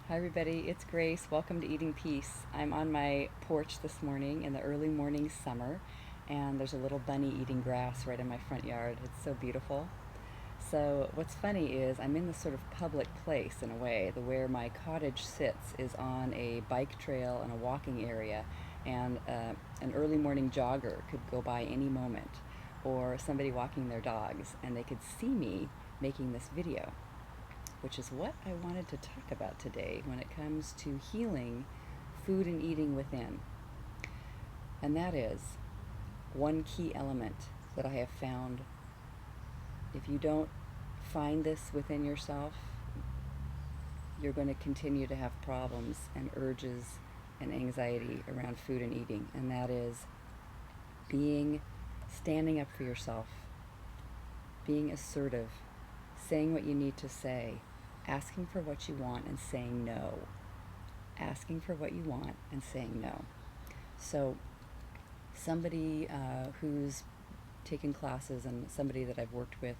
Hi everybody, it's Grace. Welcome to Eating Peace. I'm on my porch this morning in the early morning summer, and there's a little bunny eating grass right in my front yard. It's so beautiful. So what's funny is I'm in this sort of public place in a way. The where my cottage sits is on a bike trail and a walking area, and an early morning jogger could go by any moment, or somebody walking their dogs, and they could see me making this video, which is what I wanted to talk about today when it comes to healing food and eating within. And that is one key element that I have found. If you don't find this within yourself, you're going to continue to have problems and urges and anxiety around food and eating. And that is standing up for yourself, being assertive, saying what you need to say, asking for what you want and saying no. Asking for what you want and saying no. So somebody who's taken classes and somebody that I've worked with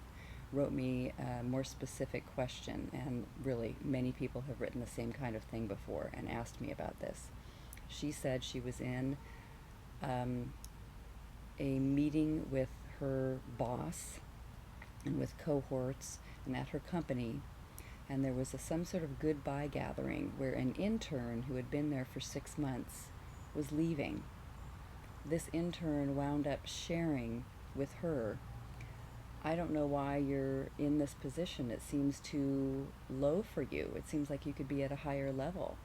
wrote me a more specific question, and really many people have written the same kind of thing before and asked me about this. She said she was in a meeting with her boss and with cohorts and at her company, and there was some sort of goodbye gathering where an intern who had been there for 6 months was leaving. This intern wound up sharing with her, I don't know why you're in this position. It seems too low for you. It seems like you could be at a higher level.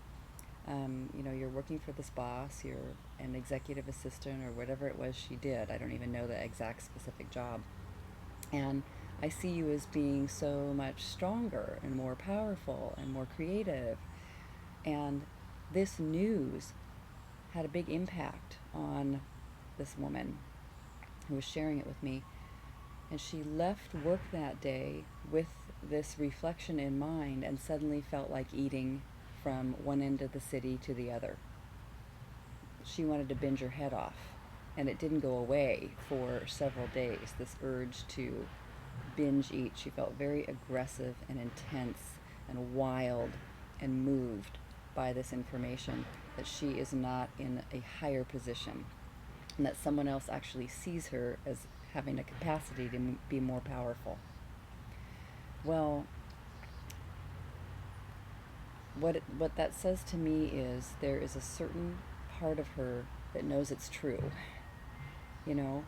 You're working for this boss, you're an executive assistant or whatever it was she did. I don't even know the exact specific job. And I see you as being so much stronger and more powerful and more creative. And this news had a big impact on this woman who was sharing it with me. And she left work that day with this reflection in mind and suddenly felt like eating from one end of the city to the other. She wanted to binge her head off, and it didn't go away for several days, this urge to binge eat. She felt very aggressive and intense and wild and moved by this information that she is not in a higher position and that someone else actually sees her as having a capacity to be more powerful. Well, what that says to me is there is a certain part of her that knows it's true. You know,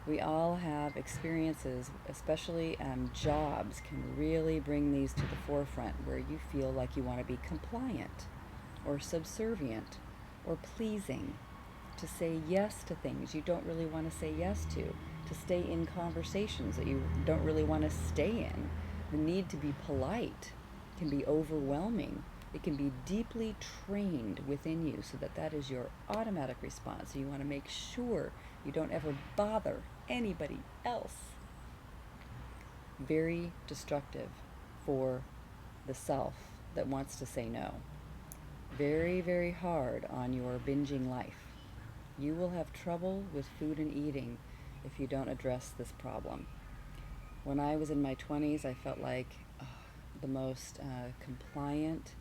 we all have experiences, especially jobs can really bring these to the forefront, where you feel like you want to be compliant or subservient or pleasing, to say yes to things you don't really want to say yes to stay in conversations that you don't really want to stay in. The need to be polite can be overwhelming. It can be deeply trained within you so that that is your automatic response. So you want to make sure you don't ever bother anybody else. Very destructive for the self that wants to say no. Very, very hard on your binging life. You will have trouble with food and eating if you don't address this problem. When I was in my 20s, I felt like the most compliant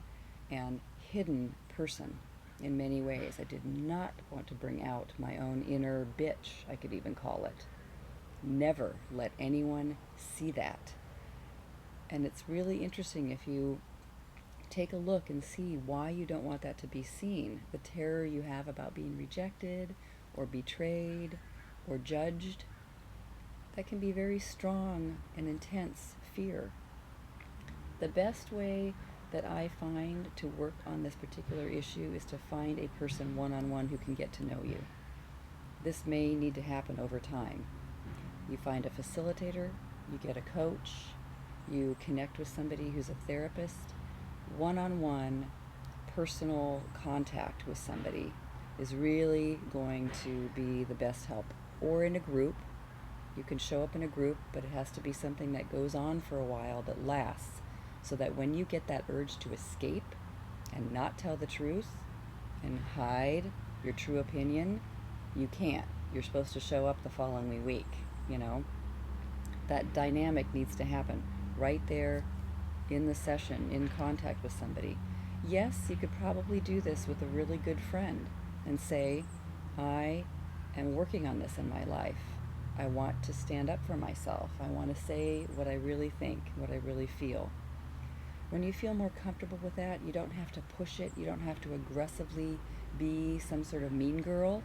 and hidden person in many ways. I did not want to bring out my own inner bitch, I could even call it. Never let anyone see that. And it's really interesting if you take a look and see why you don't want that to be seen. The terror you have about being rejected or betrayed or judged, that can be very strong and intense fear. The best way that I find to work on this particular issue is to find a person one-on-one who can get to know you. This may need to happen over time. You find a facilitator, you get a coach, you connect with somebody who's a therapist. One-on-one personal contact with somebody is really going to be the best help. Or in a group. You can show up in a group, but it has to be something that goes on for a while, that lasts, so that when you get that urge to escape and not tell the truth and hide your true opinion, you can't. You're supposed to show up the following week, you know. That dynamic needs to happen right there in the session, in contact with somebody. Yes, you could probably do this with a really good friend and say, I am working on this in my life. I want to stand up for myself. I want to say what I really think, what I really feel. When you feel more comfortable with that, you don't have to push it. You don't have to aggressively be some sort of mean girl.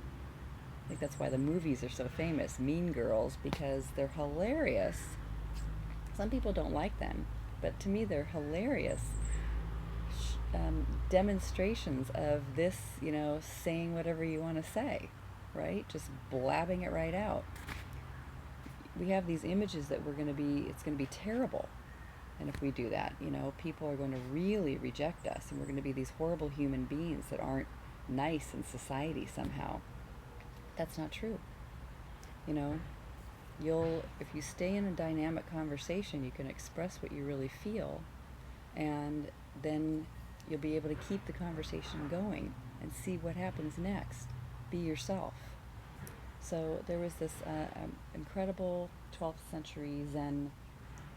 I think that's why the movies are so famous, Mean Girls, because they're hilarious. Some people don't like them, but to me they're hilarious demonstrations of this, saying whatever you want to say, right? Just blabbing it right out. We have these images that it's going to be terrible. And if we do that, people are going to really reject us, and we're going to be these horrible human beings that aren't nice in society somehow. That's not true. You know, if you stay in a dynamic conversation, you can express what you really feel, and then you'll be able to keep the conversation going and see what happens next. Be yourself. So there was this incredible 12th century Zen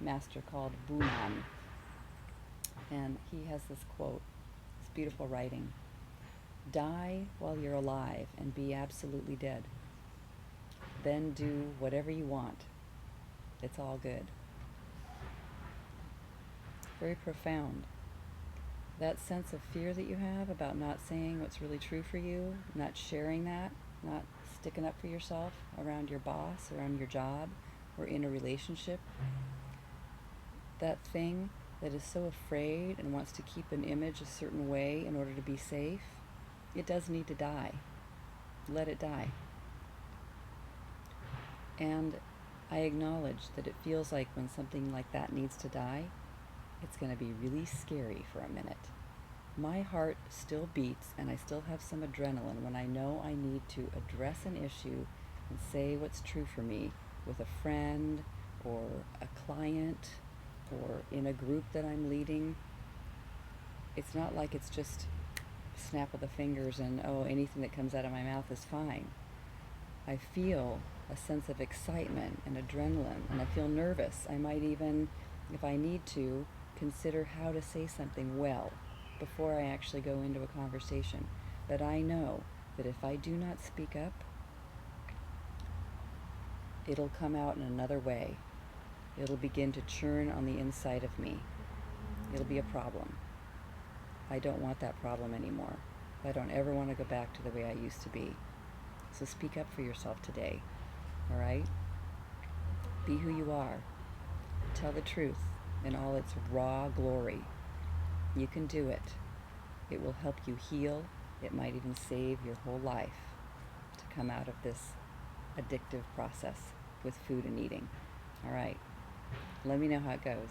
master called Bunan, and he has this quote, this beautiful writing: "Die while you're alive and be absolutely dead. Then do whatever you want. It's all good." Very profound. That sense of fear that you have about not saying what's really true for you, not sharing that, not sticking up for yourself around your boss, around your job, or in a relationship, that thing that is so afraid and wants to keep an image a certain way in order to be safe, it does need to die. Let it die. And I acknowledge that it feels like when something like that needs to die, it's going to be really scary for a minute. My heart still beats and I still have some adrenaline when I know I need to address an issue and say what's true for me with a friend or a client or in a group that I'm leading. It's not like it's just snap of the fingers and, oh, anything that comes out of my mouth is fine. I feel a sense of excitement and adrenaline, and I feel nervous. I might even, if I need to, consider how to say something well before I actually go into a conversation. But I know that if I do not speak up, it'll come out in another way. It'll begin to churn on the inside of me. It'll be a problem. I don't want that problem anymore. I don't ever want to go back to the way I used to be. So speak up for yourself today, all right? Be who you are. Tell the truth in all its raw glory. You can do it. It will help you heal. It might even save your whole life to come out of this addictive process with food and eating. All right. Let me know how it goes.